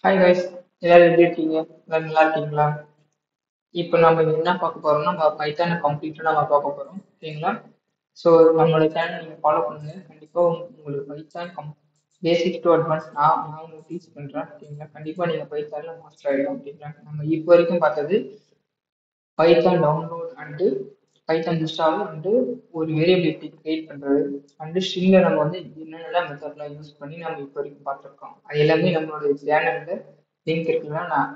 Hi guys, எல்லாரும் எப்படி இருக்கீங்க? எல்லாரும் நல்லா இருக்கீங்களா? இப்போ நம்ம என்ன பார்க்க போறோம்னா நம்ம பைத்தானை கம்ப்ளீட்டாக நம்ம பார்க்க போறோம், ஓகேங்களா? ஸோ நம்மளோட சேனல் நீங்கள் ஃபாலோ பண்ணுங்க. கண்டிப்பாக உங்களுக்கு பைத்தான் பேசிக் டு அட்வான்ஸ் நான் உங்களுக்கு டீச் பண்ணுறேன், ஓகேங்களா? கண்டிப்பாக நீங்கள் பைத்தானில் மாஸ்டர் ஆகிடும், ஓகேங்களா? நம்ம இப்போ வரைக்கும் பார்த்தது Python download and Python install and ஒரு வேரியபிள் எப்படி கிரியேட் பண்ணுறது அண்டு ஸ்ட்ரிங்கை நம்ம வந்து என்னென்ன மெத்தட்லாம் யூஸ் பண்ணி நம்ம இப்போ வரைக்கும் பார்த்துருக்கோம். அது எல்லாமே நம்மளோட சேனலில் லிங்க் இருக்குன்னா நான்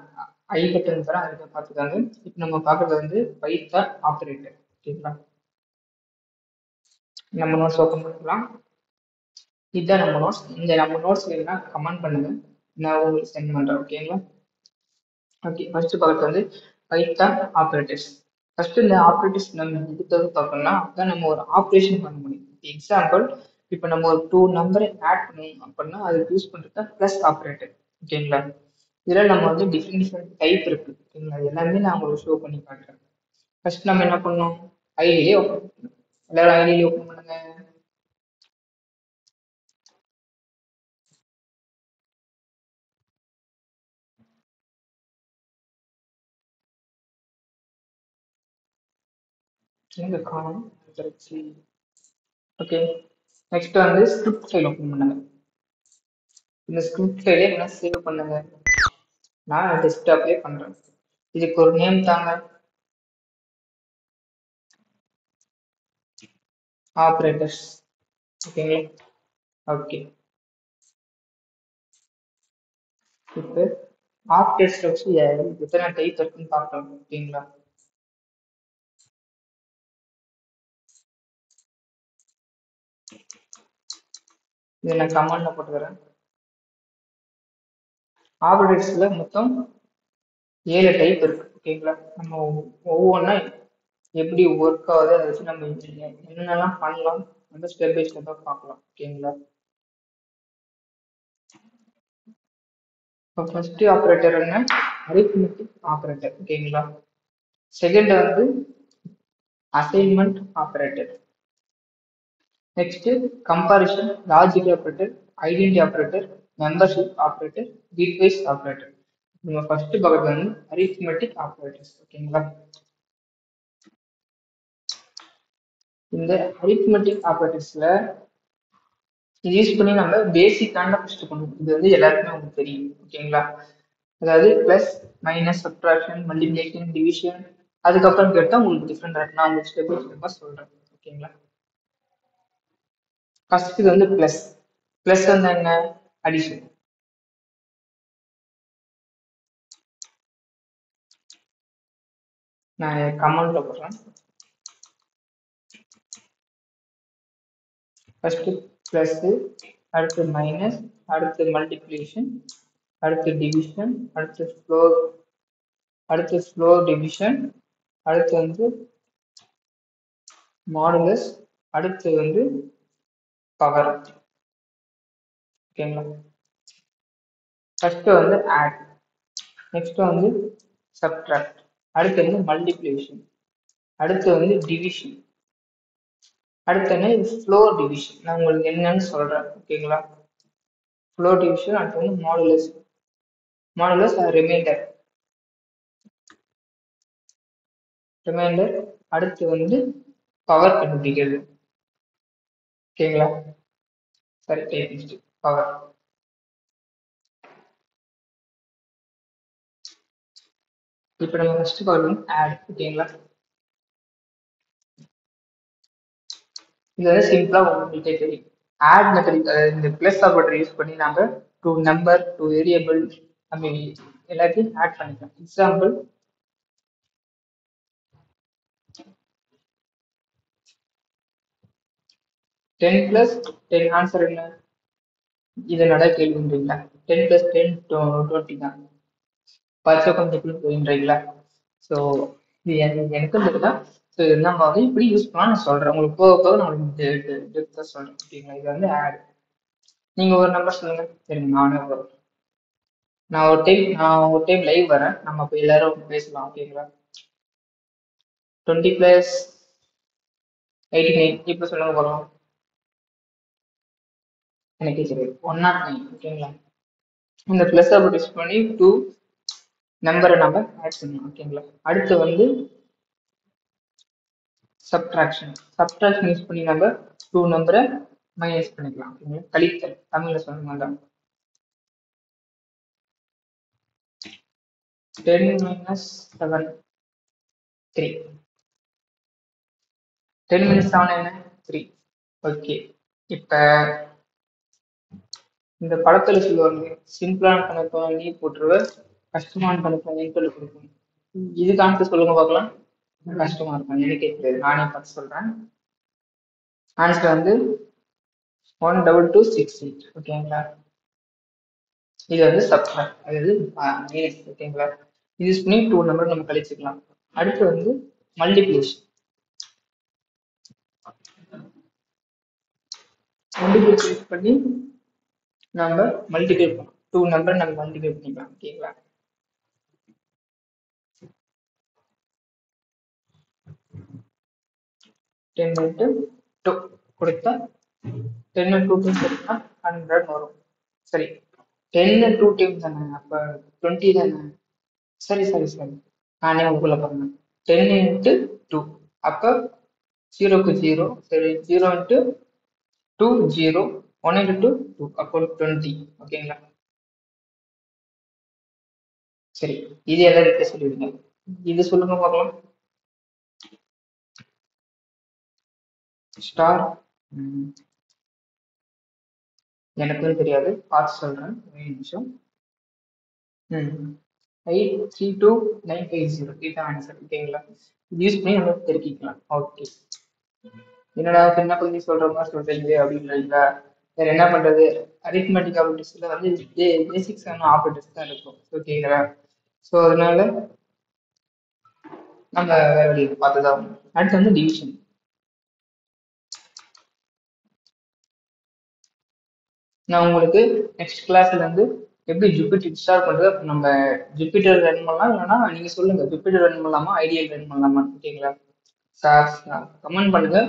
ஐ பட்டன் தரேன், அதுக்கு பார்த்துக்காங்க. இப்போ நம்ம பார்க்கறது வந்து பைத்தான் ஆப்ரேட்டர், ஓகேங்களா? நம்ம நோட்ஸ் ஓப்பன் பண்ணிக்கலாம். இதுதான் நம்ம நோட்ஸ். நம்ம நோட்ஸ் வேணும்னா கமெண்ட் பண்ணுங்க, நான் உங்களுக்கு சென்ட் பண்ணுறேன், ஓகேங்களா? ஓகே, ஃபர்ஸ்ட் பார்க்கறது வந்து பைத்தான் ஆப்ரேட்டர்ஸ். ஃபர்ஸ்ட் இந்த ஆப்ரேட்டர்ஸ் நம்ம எதுக்காக பார்க்கணும்னா அதான் நம்ம ஒரு ஆப்ரேஷன் பண்ண முடியும். எக்ஸாம்பிள், இப்போ நம்ம ஒரு டூ நம்பரை ஆட் பண்ணணும் அப்படின்னா அதுக்கு யூஸ் பண்ணுறது ப்ளஸ் ஆப்ரேட்டர், ஓகேங்களா? இதில் நம்ம வந்து டிஃப்ரெண்ட் டிஃப்ரெண்ட் டைப் இருக்கு, ஓகேங்களா? அது எல்லாமே நான் உங்களுக்கு ஷோ பண்ணி காட்டுறேன். ஃபர்ஸ்ட் நம்ம என்ன பண்ணணும், ஐடியிலே ஓப்பன் பண்ணணும். எல்லாரும் ஐடியிலே ஓப்பன் பண்ணுங்க. எங்க காணும் கிடைச்சி. ஓகே, நெக்ஸ்ட் வந்து ஸ்கிரிப்ட் ஃபைல் ஓப்பன் பண்ணுங்க. இந்த ஸ்கிரிப்ட் ஃபைலே என்ன சேவ் பண்ணுங்க. நான் டெஸ்க்டாப்லேயே பண்றேன். இதுக்கு ஒரு நேம் தாங்க, ஆப்ரேட்டர்ஸ், ஓகேங்களா? ஓகே, இப்போ ஆப்ரேட்டர்ஸ் வச்சு எத்தனை டைப் இருக்குன்னு பார்க்கலாம், ஓகேங்களா? இதை நான் கமெண்ட்ல போட்டுக்கிறேன். ஆப்ரேட்டர்ஸ்ல மொத்தம் 7 டைப் இருக்கு, ஓகேங்களா? நம்ம ஒவ்வொன்றா எப்படி ஒர்க் ஆகுது அதை வச்சு நம்ம என்னென்னலாம் பண்ணலாம் அந்த ஸ்டெப் பை ஸ்டெப்பாக பார்க்கலாம், ஓகேங்களா? இப்போ ஃபர்ஸ்ட் ஆப்ரேட்டர் என்ன, அரித்மெட்டிக் ஆப்ரேட்டர், ஓகேங்களா? செகண்ட் வந்து assignment operator. Next comparison logic operator, identity operator, membership operator, bitwise operator. நம்ம ஃபர்ஸ்ட் பார்க்கறது வந்து அரித்மெட்டிக் ஆப்ரேட்டர்ஸ், ஓகேங்களா? இந்த அரித்மெட்டிக் ஆப்ரேட்டர்ஸ்ல யூஸ் பண்ணி நம்ம பேசிக்கான ஃபர்ஸ்ட் பண்ணுவோம். இது வந்து எல்லாருக்குமே உங்களுக்கு தெரியும், ஓகேங்களா? அதாவது plus, minus, subtraction, multiplication, division. அதுக்கப்புறம் கேட்டால் உங்களுக்கு டிஃப்ரெண்ட் நான் உங்களுக்கு ஸ்டெப் பை ஸ்டெப்பாக சொல்றேன், ஓகேங்களா? ஃபர்ஸ்ட் இது வந்து பிளஸ். பிளஸ் வந்து என்ன, அடிஷன். நான் கமெண்ட்ல போடுறேன். ஃபர்ஸ்ட் பிளஸ், அடுத்து மைனஸ், அடுத்து மல்டிப்ளிகேஷன், அடுத்து டிவிஷன், அடுத்து ஃப்ளோர் டிவிஷன், அடுத்து வந்து மாடுலஸ், அடுத்து வந்து பவர், ஓகேங்களா? ஃபர்ஸ்ட் வந்து ஆட், நெக்ஸ்ட் வந்து சப்ட்ராக்ட், அடுத்து வந்து மல்டிப்ளிகேஷன், அடுத்து வந்து டிவிஷன், அடுத்து என்ன ஃப்ளோர் டிவிஷன். நான் உங்களுக்கு என்னன்னு சொல்றேன், ஓகேங்களா? ஃப்ளோர் டிவிஷன், அடுத்து வந்து மாடுலஸ், ரிமைண்டர், அடுத்து வந்து பவர் கண்டுபிடிக்கிறது, ஓகேங்களா? சரி, டைப் பவர். இப்போ நம்ம ஃபர்ஸ்ட் பார்க்கணும் ஆட், ஓகேங்களா? இது வந்து சிம்பிளா உங்களுக்கே தெரியும். ஆட் மெத்தட், இந்த பிளஸ் ஆப்பரேட்டர் யூஸ் பண்ணி நாம டூ நம்பர், டூ வேரியபிள், ஐ மீன் எல்லாத்தையும் ஆட் பண்ணிக்கலாம். எக்ஸாம்பிள், 10 plus 10 ஆன்சர் என்ன, இது நட கேள்வின்றீங்களா? 10 plus 10 20 தான். பச்சை கொஞ்சம் போயின்றீங்களா? ஸோ இது எனக்கு தெரியுதான். ஸோ நம்ம வந்து இப்படி யூஸ் பண்ணலாம் நான் சொல்றேன். உங்களுக்கு போக போக நான் உங்களுக்கு சொல்றேன், ஓகேங்களா? இது வந்து ஆட். நீங்க ஒரு நம்பர் சொல்லுங்க. சரி, நான் ஒரு டைம் லைவ் வரேன், நம்ம இப்போ எல்லாரும் பேசலாம், ஓகேங்களா? 20 plus 89 இப்போ சொல்லுங்க போகலாம். எனக்கு சரி 109, ஓகேங்களா? இந்த பிளஸ் அப்படி யூஸ் பண்ணி டூ நம்பரை நம்ம ஆட் பண்ணணும். ஓகேங்களா? அடுத்து வந்து சப்ட்ராக்ஷன் யூஸ் பண்ணி நம்ம டூ நம்பரை மைனஸ் பண்ணிக்கலாம். ஓகேங்களா? கழித்தல் தமிழ்ல சொன்னாங்க. 10 minus 7 3. 10 minus 7 என்ன 3. ஓகே, இப்ப இந்த படத்துல சொல்லுவாங்க சிம்பிளான கணக்கு நீ போட்டுருவ, கஷ்டமான கணக்கு நீ சொல்லி கொடுக்கணும். இதுக்கு ஆன்சர் சொல்லுங்க பார்க்கலாம். கஷ்டமா இருக்கும் எனக்கே தெரியாது, நானே பார்த்து சொல்றேன். ஆன்சர் வந்து 12268. ஓகேங்களா? இது வந்து சப்ட்ராக்ட், அதாவது மைனஸ். ஓகேங்களா? யூஸ் பண்ணி டூ நம்பர் நம்ம கழிச்சுக்கலாம். அடுத்து வந்து மல்டிப்ளிகேஷன். யூஸ் பண்ணி நம்ம மல்டிப்ளை பண்ணலாம். டூ நம்பர் நம்ம மல்டிப்ளை பண்ணிக்கலாம். ஓகேங்களா? டென் இன்ட்டு டூ கொடுத்தா 10 டூ டைம்ஸ் கொடுத்தா 100 வரும். சரி, 10 டூ டைம்ஸ் தானே, அப்ப 20 தானே. சரி சரி சரி, நானே உங்களுக்குள்ள பாருங்க. 10 இன்ட்டு டூ, அப்ப 0க்கு 0. சரி, 0 இன்ட்டு டூ 0, 1 இன்ட்டு டூ, அப்போ 20. ஓகேங்களா? சரி, இது எல்லாம் இருக்க சொல்லிடுங்க. இது சொல்லுங்க பார்க்கலாம். ஸ்டார் எனக்கும் தெரியாது, பார்த்து சொல்றேன் ஒரு நிமிஷம். 832950 இதுதான் ஆன்சர். ஓகேங்களா? யூஸ் பண்ணி நம்ம தெரிவிக்கலாம். ஓகே, என்னடா சின்ன குழந்தை சொல்ற மாதிரி சொல்றீங்க அப்படின்றீங்களா? வேற என்ன பண்றது, அரித்மெட்டிக் ஆபரேட்டர்ஸ்ல வந்து பேசிக்ஸான ஆபரேட்டர்ஸ் தான் இருக்கும். ஓகேங்களா? ஸோ அதனால நம்ம வேற வழி பார்த்துதான். அடுத்து வந்து டிவிஷன். நான் உங்களுக்கு நெக்ஸ்ட் கிளாஸ்ல இருந்து எப்படி ஜூபிட்டர் இன்ஸ்டால் பண்றது, நம்ம ஜூபிட்டர் ரன் பண்ணலாம், இல்லைன்னா நீங்க சொல்லுங்க ஜூபிட்டர் ரன் பண்ணலாமா ஐடியல் ரன் பண்ணலாமா. ஓகேங்களா? சார் கமெண்ட் பண்ணுங்க,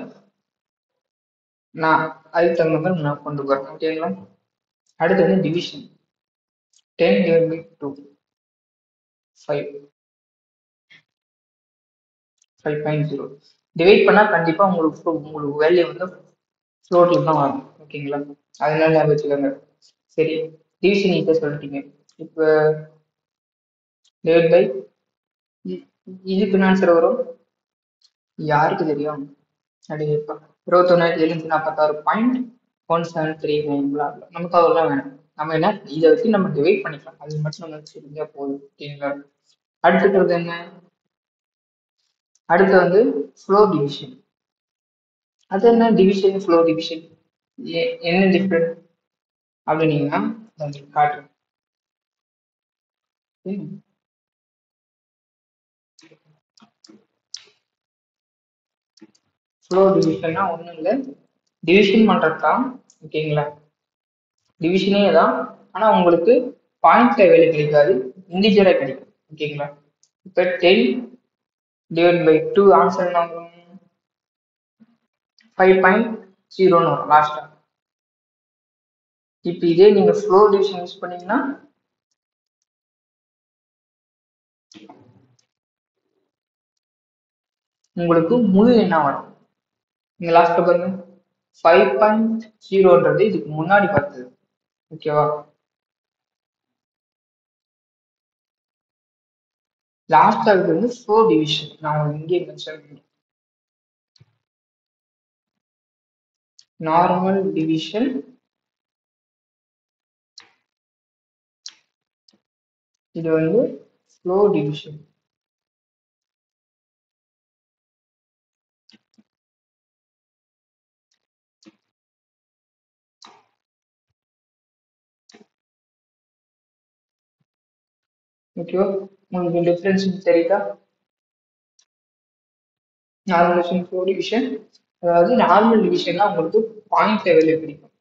நான் அதுக்கு தகுந்த மாதிரி நான் கொண்டு போறேன். ஓகேங்களா? அடுத்து வந்து டிவிஷன். 10 divided by 2 5 5.0. டிவைட் பண்ணா கண்டிப்பா உங்களுக்கு வேல்யூ வந்து ஃப்ளோட்ல தான் வரும். ஓகேங்களா? அதனால ஞாபகம் வச்சுக்கோங்க. சரி, டிவிஷன் இப்போ சொல்லிட்டீங்க. இப்போ டிவைட் பை இதுக்கு ஆன்சர் வரும், யாருக்கு தெரியும்? அப்படிப்பா 21,746.1739. நமக்கு அதெல்லாம் வேணும். நம்ம என்ன இதை வச்சு நம்ம டிவைட் பண்ணிக்கலாம், அது மட்டும் நம்ம தெரிஞ்சா போதும். ஓகேங்களா? அடுத்துக்கிறது என்ன? அடுத்து வந்து ஃப்ளோ டிவிஷன். அது என்ன டிவிஷன் ஃப்ளோ டிவிஷன் என்ன டிஃப்ரெண்ட் அப்படின்னீங்கன்னா காட்டுறேன். ஃப்ளோ டிவிஷன்னா ஒன்றும் இல்லை, டிவிஷன் பண்ணுறது தான். ஓகேங்களா? டிவிஷனே தான், ஆனால் உங்களுக்கு பாயிண்ட் வேலை கிடைக்காது, இண்டிஜரா கிடைக்கும். ஓகேங்களா? இப்போ 10 டிவைட் பை 2 ஆன்சர் என்ன வரும்? 5.0 வரும் லாஸ்டா. இப்போ இதே நீங்க ஃப்ளோ டிவிஷன் யூஸ் பண்ணீங்கன்னா உங்களுக்கு முழு என்ன வரும்? நீங்க லாஸ்ட்ல பாருங்க, 5.0ன்றது இதுக்கு முன்னாடி பார்த்தது. ஓகேவா? லாஸ்ட் ஆகுது வந்து ஃப்ளோ டிவிஷன். நான் உங்களுக்கு இங்கே மென்ஷன் பண்ணுறேன். நார்மல் டிவிஷன், இது வந்து ஃப்ளோ டிவிஷன். ஓகேவா? உங்களுக்கு டிஃபரன்ஸ் தெரியுதா? நார்மல் டிவிஷன் ஃப்ளோ டிவிஷன், அதாவது நார்மல் டிவிஷன்லாம் உங்களுக்கு பாயிண்ட் லெவலில் பிடிக்கும்.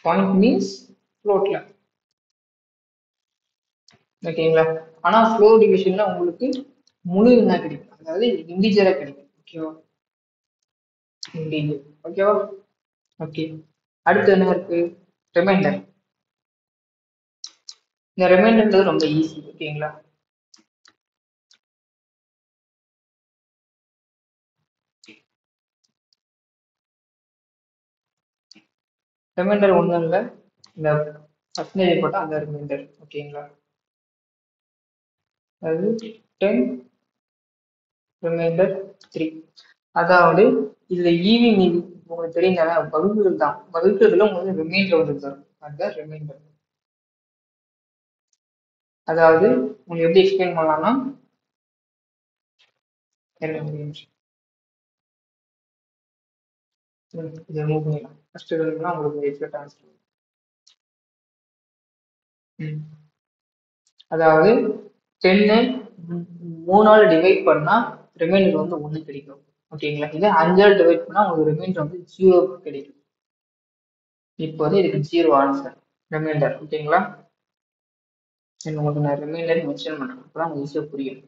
பாயிண்ட் மீன்ஸ் ஃப்ளோட்ல. ஓகேங்களா? ஆனா ஃப்ளோ டிவிஷன்ல உங்களுக்கு முழு என்ன கிடைக்கும், அதாவது இண்டிஜரா கிடைக்கும். ஓகேவா? இண்டிஜர். ஓகேவா? ஓகே, அடுத்து என்ன இருக்கு? ரிமைண்டர். இந்த ரிமைண்டர்ன்றது ரொம்ப ஈஸி. ஓகேங்களா? ரிமைண்டர் ஒன்றும் இல்லை, இந்த பர்சன்டேஜ் போட்டால் அந்த ரிமைண்டர். ஓகேங்களா? அது 10 ரிமைண்டர் 3. அதாவது இதுல ஈவி மீதி உங்களுக்கு தெரியுங்க, வகுப்புகள் தான். வகுப்புல உங்களுக்கு ரிமைண்டர் வந்து தரும், அதுதான் ரிமைண்டர். அதாவது உங்களுக்கு எப்படி எக்ஸ்பிளைன் பண்ணலாம்னா, இதை மூவ் பண்ணிடலாம். ஃபர்ஸ்ட் உங்களுக்கு எக்ஸ்பெக்ட் ஆன்சர். அதாவது 10 3ஆல் டிவைட் பண்ணா ரிமைண்டர் வந்து 1 கிடைக்கும். ஓகேங்களா? இதே 5ஆல் டிவைட் பண்ணா உங்களுக்கு ரிமைண்டர் வந்து 0 கிடைக்கும். இப்போ வந்து இதுக்கு 0 ஆன்சர் ரிமைண்டர். ஓகேங்களா? உங்களுக்கு நான் ரிமைண்டர் மென்ஷன் பண்றேன், அப்பதான் உங்களுக்கு ஈஸியா புரியும்.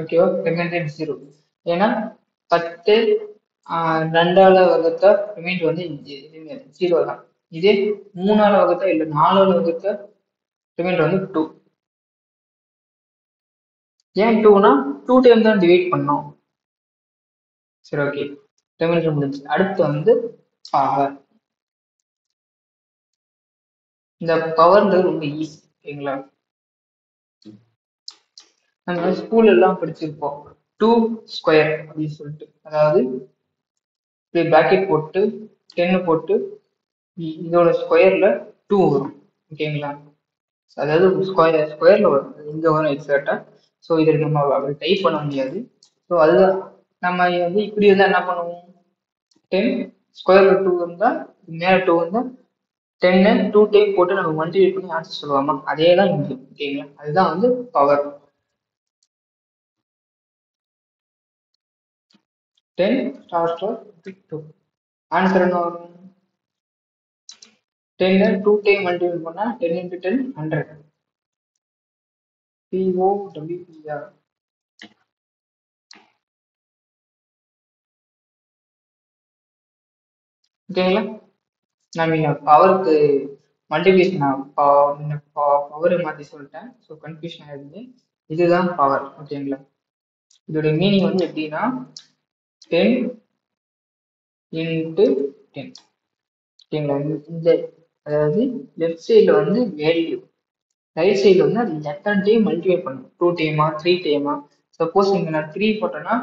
ஓகேவா? ரிமைண்டர் 0. ஏன்னா 10 2ஆல வகுத்தா ரிமைண்டர் வந்து 0 தான். இதே 3ஆல வகுத்தா இல்ல 4ஆல வகுத்தா ரிமைண்டர் வந்து 2. ஏன் 2னா 2 டைம் தான் டிவைட் பண்ணோம். சரி, ஓகே. ரிமைண்டர் முடிஞ்சு. அடுத்து வந்து பவர். இந்த பவர்ன்றது ரொம்ப ஈஸி. ஓகேங்களா? நம்ம ஸ்கூல்ல எல்லாம் படிச்சிருப்போம், 2 ஸ்கொயர் அப்படின்னு சொல்லிட்டு. அதாவது பிராக்கெட் போட்டு 10 போட்டு இதோட ஸ்கொயர்ல 2 வரும். ஓகேங்களா? அதாவது ஸ்கொயர்ல வரும், இங்க வரும் எக்ஸாக்டா. ஸோ இதில் நம்ம அப்படி டைப் பண்ண முடியாது. ஸோ அதுதான் நம்ம வந்து இப்படி இருந்தால் என்ன பண்ணுவோம், 10 ஸ்கொயர்ல 2 இருந்தா மேலே 2 இருந்தா 10 2 டைம் போட்டு நம்ம மல்டிப்ளை பண்ணி ஆன்சர் சொல்லுவாமா, அதே தான் இங்கே. ஓகேங்களா? அதுதான் வந்து பவர். 10 star star 2. ஆன்சர் என்ன வரும்? 10 2 டைம் மல்டிப்ளை பண்ணா 10 into 10 100. POWER. ஓகேங்களா? நான் பவருக்கு மல்டிபிகேஷன் பவரை மாற்றி சொல்லிட்டேன். ஸோ கன்ஃபியூஷன் ஆயிடுது. இதுதான் பவர். ஓகேங்களா? இதோட மீனிங் வந்து எப்படின்னா 10 into 10. ஓகேங்களா? இந்த அதாவது லெஃப்ட் சைடில் வந்து வேல்யூ, ரைட் சைடில் வந்து அது எத்தனை டைம் மல்டிப்ளை பண்ணும், 2 டைமா 3 டைமா. சப்போஸ் இங்கே நான் 3 போட்டேன்னா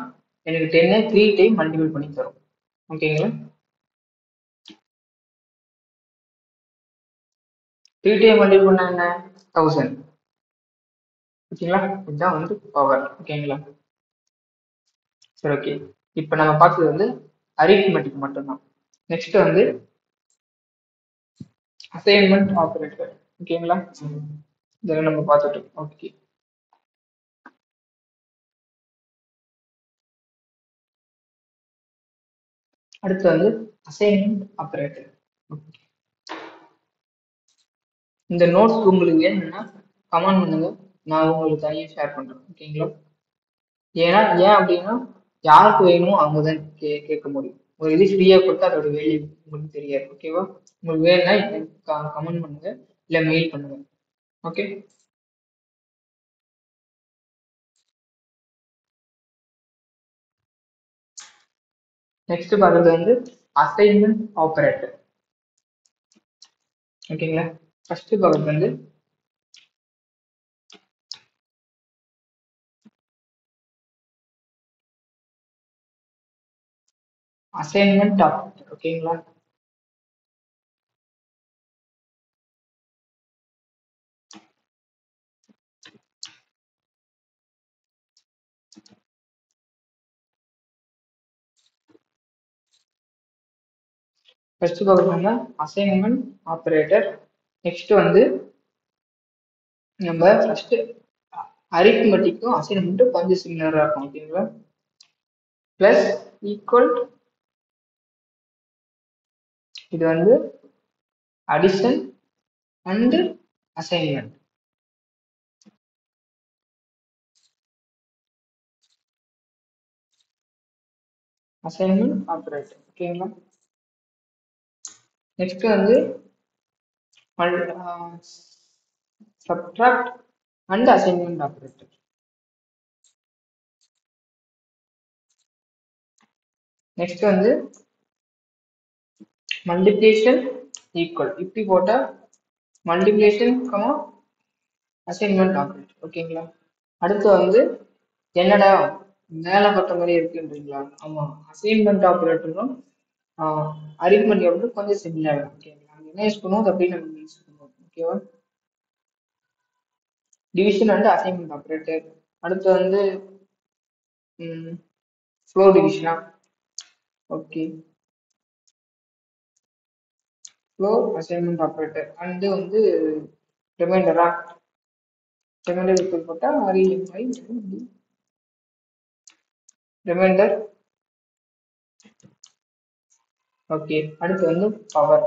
எனக்கு 10 3 டைம் மல்டிப்ளை பண்ணி தரும். ஓகேங்களா? 3 டைம் மல்டிப்ளை பண்ணா என்ன, 1000. ஓகேங்களா? இதுதான் வந்து பவர். ஓகேங்களா? சரி, ஓகே. இப்போ நம்ம பார்த்தது வந்து அரித்மெட்டிக் மட்டும்தான். நெக்ஸ்ட் வந்து அசைன்மெண்ட் ஆபரேட்டர். ஓகேங்களா? இதெல்லாம் நம்ம பார்த்துட்டோம். ஓகே. அடுத்து வந்து அசைன்மெண்ட் ஆபரேட்டர். இந்த நோட்ஸ் உங்களுக்கு வேணும்னா கமெண்ட் பண்ணுங்க, நான் உங்களுக்கு தனியாக ஷேர் பண்றேன். ஓகேங்களா? ஏன் அப்படின்னா யாருக்கு வேணுமோ அவங்க தான் கேட்க முடியும். ஒரு இது ஃப்ரீயா கொடுத்தா அதோட வேல்யூ உங்களுக்கு தெரியாது. ஓகேவா? உங்களுக்கு வேணும்னா கமெண்ட் பண்ணுங்க, இல்ல மெயில் பண்ணுங்க. ஓகே. நெக்ஸ்ட் பார்க்கறது வந்து அசைன்மெண்ட் ஆபரேட்டர். ஓகேங்களா? ஃபர்ஸ்ட் பார்க்கறது வந்து அசைன்மெண்ட் ஆபரேட்டர். ஓகேங்களா? ஃபர்ஸ்ட் பார்க்கறது வந்து அசைன்மெண்ட் ஆபரேட்டர். நெக்ஸ்ட் வந்து நம்ம ஃபர்ஸ்ட் அரித்மெட்டிக்கும் அசைன்மெண்ட்டும் கொஞ்சம் சிமிலரா இருக்கும். ஓகேங்களா? பிளஸ், ஈக்குவல், இது வந்து addition and assignment assignment operator. ஓகேங்களா? நெக்ஸ்ட் வந்து subtract and assignment operator. Next வந்து மல்டிப்ளிகேஷன் ஈக்குவல். இப்படி போட்டா மல்டிப்ளிகேஷன் அசைன்மெண்ட் ஆப்ரேட்டர். ஓகேங்களா? அடுத்து வந்து என்னடா மேல பட்ட மாதிரி இருக்குன்றீங்களா? ஆமா, அசைன்மெண்ட் ஆப்ரேட்டரும் அரித்மெட்டிக் கொஞ்சம் சிமிலர். ஓகேங்களா? என்ன யூஸ் பண்ணுவோம் அப்படி நம்ம யூஸ் பண்ணுவோம். ஓகேவா? Division and assignment operator. அடுத்து வந்து ஃப்ளோ டிவிஷனா? Okay, floor assignment operator and வந்து ரிமைண்டரா? ரிமைண்டர் ஈக்குவல் போட்டா ரிமைண்டர். ஓகே, அடுத்து வந்து பவர்.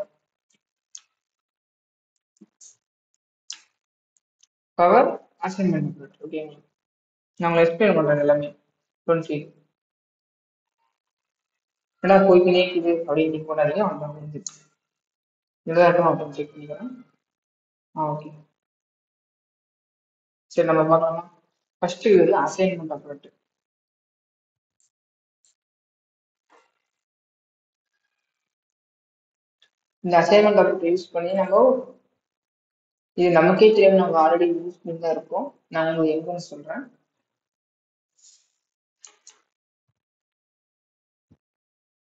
Power assignment operator. ஓகேங்களா? நான் உங்களை எக்ஸ்பிளைன் பண்றேன் எல்லாமே. 20 ஏன்னா போய்க்கினே இருக்குது அப்படின்னு போனாலே அவன் முடிஞ்சிருச்சு. எல்லாருக்கும் அவன் செக் பண்ணிக்கிறேன். ஓகே, சரி நம்ம பார்க்கலாமா? ஃபர்ஸ்ட் இது அசைன்மெண்ட் ஆப்ரேட்டர். இந்த அசைன்மெண்ட் ஆப்ரேட்டர் யூஸ் பண்ணி நம்ம இது நமக்கே தெரியும், நம்ம ஆல்ரெடி யூஸ் பண்ணி தான் இருக்கோம். நான் உங்களுக்கு எங்கன்னு சொல்றேன்.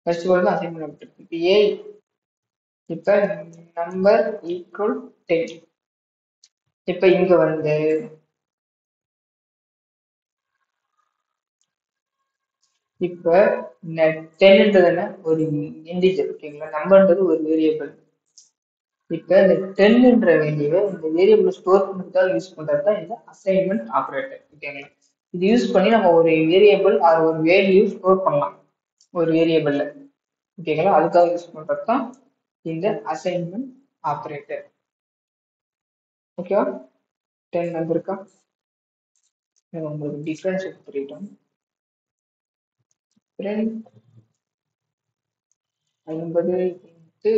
ஃபர்ஸ்ட் வந்து அசைன்மெண்ட் ஆப்ரேட்டர். இப்போ ஏ, இப்போ நம்பர் ஈக்குவல் 10. இப்போ இங்க வந்து இப்ப 10ன்றது என்ன? ஒரு இன்டிஜர். ஓகேங்களா? நம்பர்ன்றது ஒரு வேரியபிள். இப்ப இந்த 10ன்ற வேல்யூவை இந்த வேரியபிள் ஸ்டோர் பண்ணுறதுக்காக யூஸ் பண்றது தான் இந்த அசைன்மெண்ட் ஆப்ரேட்டர். ஓகேங்களா? இது யூஸ் பண்ணி நம்ம ஒரு வேரியபிள் அது ஒரு வேல்யூ ஸ்டோர் பண்ணலாம் ஒரு வேரியபிள்ல. ஓகேங்களா? அதுக்காக யூஸ் பண்றது தான் இந்த அசைன்மெண்ட் ஆப்ரேட்டர். ஓகேவா? 10 வந்திருக்கா? உங்களுக்கு டிஃபரன்ஸ் எடுத்துட்டோம். 50 இன்ட்டு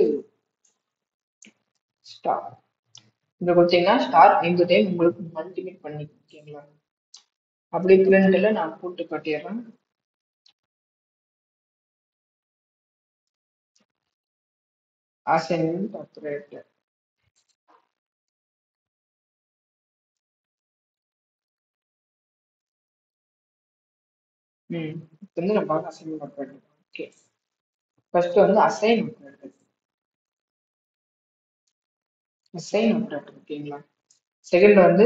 ஸ்டார். இந்த கொடுத்தீங்கன்னா ஸ்டார் 5 டைம் உங்களுக்கு மல்டிபிள் பண்ணி. ஓகேங்களா? அப்படி பிரிண்ட்ல நான் போட்டு காட்டிடுறேன். Assignment operator. இப்போ வந்து நம்ம அசைன்மெண்ட் ஆப்ரேட்டர். ஓகே, ஃபர்ஸ்ட் வந்து அசைன் ஆப்ரேட்டர். Assign operator. ஓகேங்களா? செகண்ட் வந்து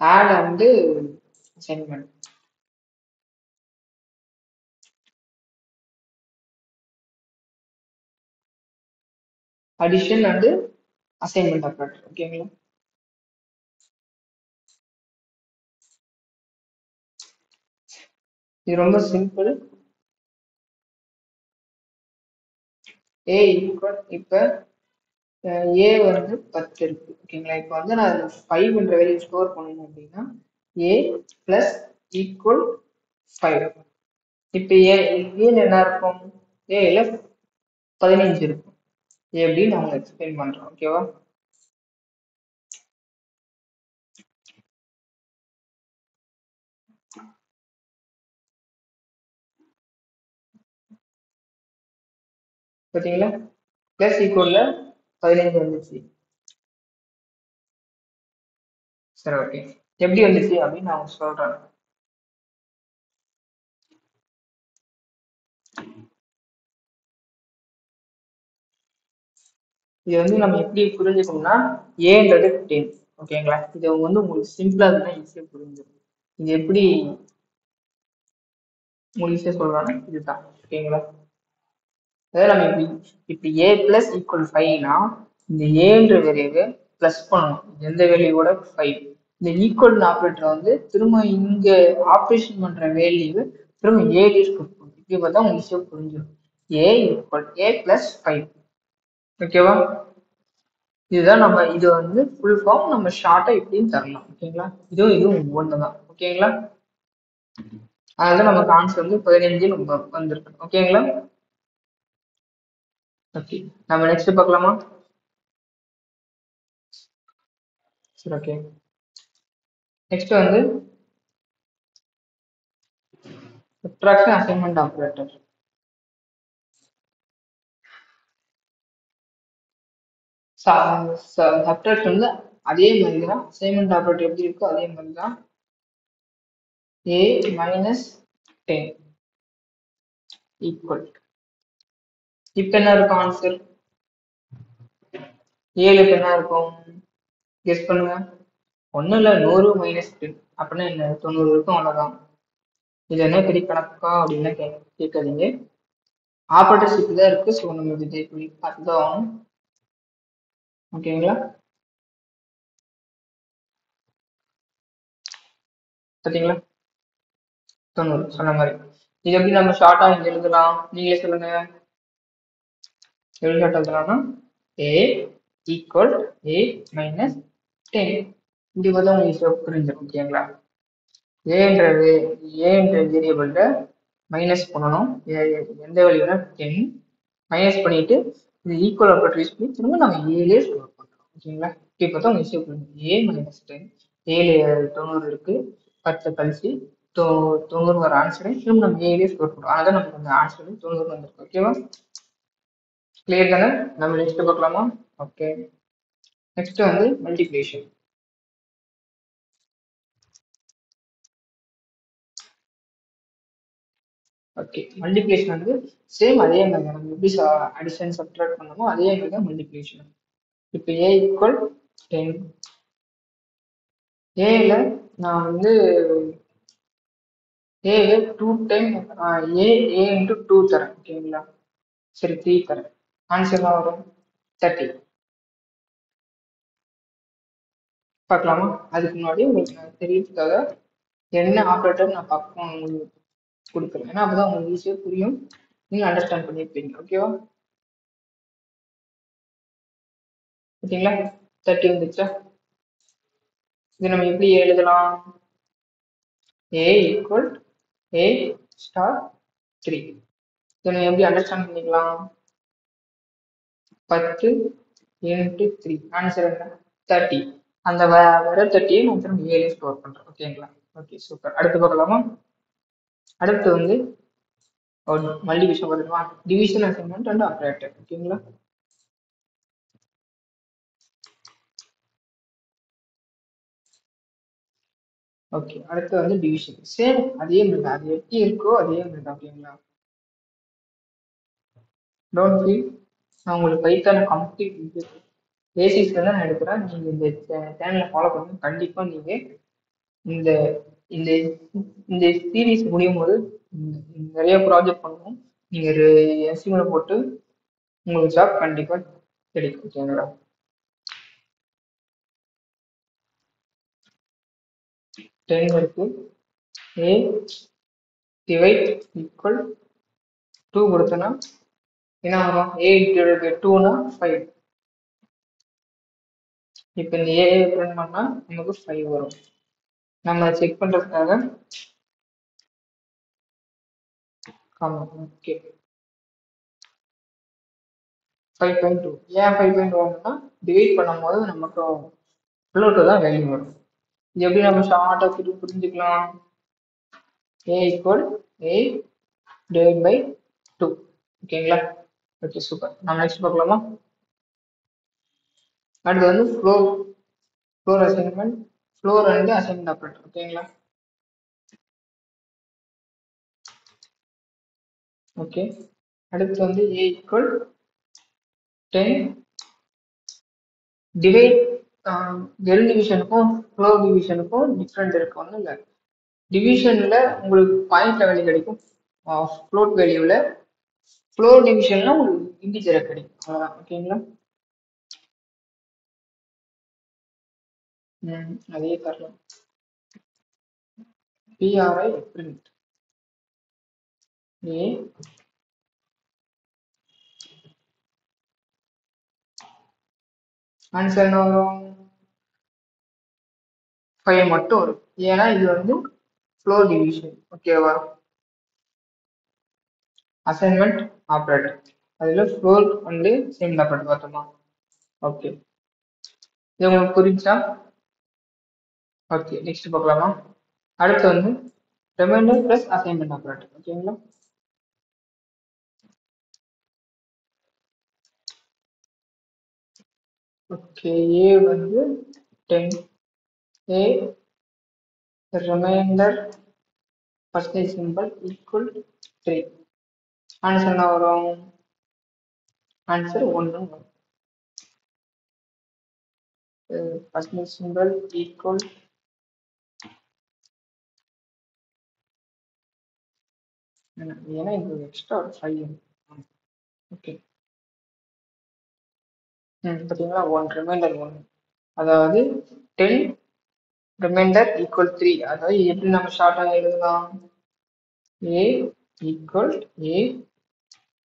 ஆட் வந்து assignment. Addition and assignment operator. ஓகேங்களா? இது ரொம்ப சிம்பிள். ஏ ஈக்குவல் இப்ப ஏ வந்து 10 இருக்கு. ஓகேங்களா? இப்போ வந்து நான் 5ன்ற வேல்யூ ஸ்டோர் பண்ணணும் அப்படின்னா ஏ பிளஸ் ஈக்குவல் 5. இப்போ ஏன்னு என்ன இருக்கும்? ஏல 15 இருக்கும். எப்படின்னு நான் உங்களுக்கு எக்ஸ்பிளைன் பண்றேன். ஓகேவா? பார்த்தீங்களா? பிளஸ் ஈக்குவல்ல 15 வந்துச்சு. சரி, ஓகே. எப்படி வந்துச்சு அப்படின்னு நான் சொல்றேன். இது வந்து நம்ம எப்படி புரிஞ்சுக்கணும்னா ஏன்றது 10. ஓகேங்களா? இது வந்து உங்களுக்கு சிம்பிளா இருந்தா ஈஸியா புரிஞ்சிடும். இது எப்படி உங்களுக்கு ஈஸியா சொல்றாங்க இதுதான். ஓகேங்களா? அதாவது நம்ம இப்படி ஏ பிளஸ் ஈக்குவல் 5னா இந்த ஏன்ற வேல்யூவை பிளஸ் பண்ணணும் எந்த வேல்யூவோட 5. இந்த ஈக்குவல் ஆப்ரேட்டர் வந்து திரும்ப இங்க ஆப்ரேஷன் பண்ற வேல்யூ திரும்ப ஏ யூஸ் கொடுக்கணும். இப்படி பார்த்தா உங்களுக்கு ஈஸியா புரிஞ்சிடும். ஏ ஈக்குவல் ஏ பிளஸ் 5. ஓகேவா? இதுதான் நம்ம இது வந்து ஃபுல் ஃபார்ம் நம்ம ஷார்ட்டா இப்படின்னு தரலாம். ஓகேங்களா? இதுவும் ஒண்ணுதான். ஓகேங்களா? அதனால நமக்கு ஆன்சர் வந்து 15 நம்ம வந்திருக்கு. ஓகேங்களா? ஓகே. நம்ம நெக்ஸ்ட் பார்க்கலாமா? சரி, ஓகே. நெக்ஸ்ட் வந்து சப்ட்ராக்ஷன் அசைன்மெண்ட் ஆபரேட்டர். சப்ட்ராக்ஷன் வந்து அதே மாதிரி தான், அசைன்மெண்ட் ஆபரேட்டர் எப்படி இருக்கோ அதே மாதிரி தான். a minus 10 equal. இப்ப என்ன இருக்கும் ஆன்சர்? 7க்கு என்ன இருக்கும்? கெஸ் பண்ணுங்க. ஒன்னும் இல்ல, 100 மைனஸ் 10 அப்படின்னா என்ன? 90 இருக்கும், அவ்வளவுதான். இது என்ன பெரிய கணக்கா அப்படின்னு கேட்காதீங்க. ஆபரேட்டர் ஷிப் தான் இருக்கு, ஸோ நம்ம இதை பார்த்துதான் ஆகணும். ஓகேங்களா? பார்த்தீங்களா? 90 சொன்ன மாதிரி. இது எப்படி நம்ம ஷார்ட்டா இங்க எழுதலாம்? நீங்களே சொல்லுங்க. எப்படி ஷார்ட் எழுதலாம்னா a ஈக்குவல் a மைனஸ் 10. இப்படி பார்த்தா உங்களுக்கு ஈஸியாக புரிஞ்சிடும். ஓகேங்களா? ஏன்றது ஏன்ற வேரியபிள்ல மைனஸ் பண்ணணும். எந்த வேல்யூனா 10 மைனஸ் பண்ணிட்டு இது ஈக்குவல் ஆப்பரேட்டர் யூஸ் பண்ணி திரும்ப நம்ம ஏலே ஸ்டோர் பண்றோம். ஓகேங்களா? இப்போ பார்த்தா உங்களுக்கு ஈஸியாக புரியும். a மைனஸ் 10 7 90 இருக்கு, 10 கழிச்சு 90 வர ஆன்சரை திரும்ப நம்ம ஏலே ஸ்டோர் பண்ணுறோம். அதான் நமக்கு அந்த ஆன்சர் 90 வந்திருக்கு. ஓகேவா? கிளியர் தானே? நம்ம நெக்ஸ்ட் பார்க்கலாமா? ஓகே. நெக்ஸ்ட் வந்து மல்டிப்ளிகேஷன். ஓகே, மல்டிப்ளிகேஷன் வந்து சேம் அதே மாதிரி தான். நம்ம எப்படி அடிஷன் சப்ட்ராக்ட் பண்ணணுமோ அதே மாதிரி தான் மல்டிப்ளிகேஷன். இப்போ a ஈக்குவல் 10. ஏல நான் வந்து a 2 டைம் a இன்ட்டு 2 தரேன். ஓகேங்களா? சரி, 3 தரேன். ஆன்சர் என்ன வரும்? 30. பார்க்கலாமா? அதுக்கு முன்னாடி உங்களுக்கு நான் தெரியறதுக்காக என்ன ஆப்ரேட்டர் நான் பார்க்கணும் உங்களுக்கு கொடுக்குறேன். ஏன்னா அப்பதான் உங்களுக்கு ஈஸியாக புரியும், நீங்க அண்டர்ஸ்டாண்ட் பண்ணியிருப்பீங்க. ஓகேவா? பார்த்தீங்களா? 30 வந்துச்சா? இது நம்ம எப்படி எழுதலாம்? a equal a star 3. இதை நம்ம எப்படி அண்டர்ஸ்டாண்ட் பண்ணிக்கலாம்? 10 இன்ட்டு 3. ஆன்சர் என்ன? 30. அந்த வர 30 நம்ம திரும்ப ஏழு ஸ்டோர் பண்றோம். ஓகேங்களா? Okay, super. அடுத்து பார்க்கலாமா? அடுத்து வந்து மல்டிபிகேஷன் பார்த்துக்கலாமா? Division assignment and operator. ஓகேங்களா? ஓகே, அடுத்து வந்து டிவிஷன். சேம் அதே மாதிரி அது எப்படி இருக்கோ அதே மாதிரி தான். ஓகேங்களா? Don't feel. நான் உங்களுக்கு பைத்தான கம்ப்ளீட் பேசிக்ஸ்ல தான் நான் எடுக்கிறேன். நீங்க இந்த சேனலை ஃபாலோ பண்ணுங்க. கண்டிப்பா நீங்க இந்த இந்த இந்த சீரீஸ் முடியும் போது நிறைய ப்ராஜெக்ட் பண்ணுவோம். நீங்க எஸ்சிமல போட்டு உங்களுக்கு ஜாப் கண்டிப்பா கிடைக்கும். ஓகேங்களா? 10 இருக்கு. a டிவைட் ஈக்குவல் 2 கொடுத்தனா என்ன வரும்? a டிவைட் பை 2னா 5. இப்போ இந்த a பிரிண்ட் பண்ணா நமக்கு 5 வரும். நம்ம செக் பண்றதுக்காக ஓகே 5.2. ஏன் 5.2 வரும்னா டிவைட் பண்ணும்போது நமக்கு ஃப்ளோட் தான் வேல்யூ வரும். இது எப்படி நம்ம ஷார்ட்டா புரிஞ்சுக்கலாம்? a equal a divide by 2. ஓகேங்களா? Okay, super. நம்ம நெக்ஸ்ட் பார்க்கலாமா? அடுத்து வந்து floor assignment, floor and assignment operator. ஓகேங்களா? ஓகே. அடுத்து வந்து a ஈக்குவல் 10 டிவைட். வெறும் டிவிஷனுக்கும் ஃப்ளோர் டிவிஷனுக்கும் டிஃப்ரெண்ட் இருக்கு. ஒன்றும் இல்லை, டிவிஷன்ல உங்களுக்கு பாயிண்ட்ல வேல்யூ கிடைக்கும், ஃப்ளோட் வேல்யூல. ஃப்ளோர் டிவிஷன்ல உங்களுக்கு இன்டிஜரா கிடைக்கும். அவ்வளவுதான். ஓகேங்களா? அதே தரலாம். PRI print a ஆன்சர் என்ன வரும்? 5 மட்டும் வரும். ஏன்னா இது வந்து ஃப்ளோர் டிவிஷன். ஓகேவா? Assignment operator. அதுல ஃப்ளோர் வந்து சேம் ஆப்ரேட்டர் பார்த்தோமா? ஓகே. இது உங்களுக்கு புரிஞ்சா? ஓகே, நெக்ஸ்ட் பார்க்கலாமா? அடுத்து வந்து ரிமைண்டர் பிளஸ் அசைன்மெண்ட் ஆப்ரேட்டர். ஓகேங்களா? ஓகே, ஏ வந்து 10, A remainder percentage symbol equal 3. Answer என்ன வரும்? ஆன்சர் 1 வரும். பர்சன்டேஜ் சிம்பல் ஈக்குவல் ஏன்னா இது எக்ஸ்ட்ரா 5. ஓகே, பார்த்தீங்களா? 1 ரிமைண்டர் 1, அதாவது 10 ரிமைண்டர் ஈக்குவல் 3. அதாவது எப்படி நம்ம ஷார்ட்டாக எழுதலாம்? ஏ ஈக்குவல் ஏ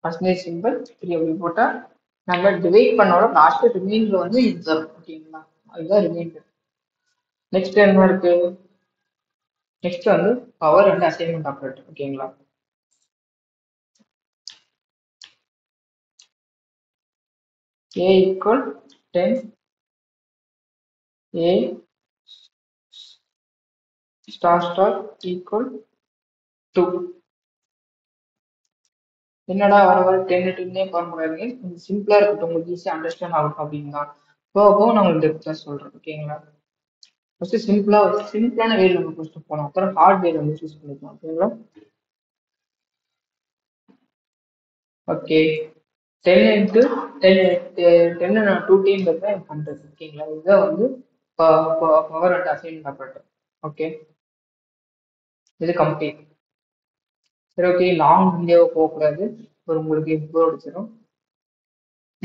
பர்சன்டேஜ் சிம்பல் 3 அப்படி போட்டா நம்ம டிவைட் பண்ணோட லாஸ்ட் ரிமைண்டர் வந்து இது தரும். ஓகேங்களா? அதுதான் ரிமைண்டர். நெக்ஸ்ட் என்ன இருக்கு? நெக்ஸ்ட் வந்து பவர் அண்ட் அசைன்மெண்ட் ஆப்ரேட்டர். ஓகேங்களா? ஏ ஈக்குவல் 10 ஏ ஸ்டார் ஸ்டார் ஈக்குவல் 2. என்னடா வர வர 10 பண்ண முடியாதுங்க, கொஞ்சம் சிம்பிளா இருக்கட்டும், உங்களுக்கு ஈஸியாக அண்டர்ஸ்டாண்ட் ஆகட்டும் அப்படின்னு தான் போக போக நான் உங்களுக்கு டெப்த்தாக சொல்றேன். ஓகேங்களா? ஃபர்ஸ்ட் சிம்பிளான வேல நம்ம ஃபர்ஸ்ட் போகலாம், அப்புறம் ஹார்ட் வேல வந்து சூஸ் பண்ணிக்கலாம். ஓகேங்களா? ஓகே, 10 இன்ட்டு 10 நான் 2 டைம் பார்த்தா 100. ஓகேங்களா? இதுதான் வந்து power and assignment operator. Okay, இது கம்ப்ளீட். சரி, ஓகே, லாங் வீடியோ போகக்கூடாது, ஒரு உங்களுக்கு போர் அடிச்சிடும்.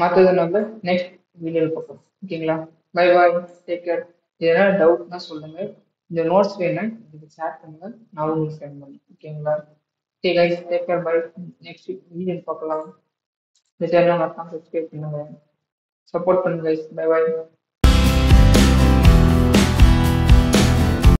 மற்றது நம்ம நெக்ஸ்ட் வீடியோவில் பார்ப்போம். ஓகேங்களா? Bye bye, take care. எதனா டவுட்னா சொல்லுங்க. இந்த நோட்ஸ் வேணும்னா எனக்கு ஷேர் பண்ணுங்க, நான் உங்களுக்கு சென்ட் பண்ணுறேன். ஓகேங்களா? Okay guys, take care, bye. Next video பார்க்கலாம். இந்த சேனலை மறக்காம சப்ஸ்கிரைப் பண்ணுங்க, சப்போர்ட் பண்ணுங்க கைஸ். Bye bye.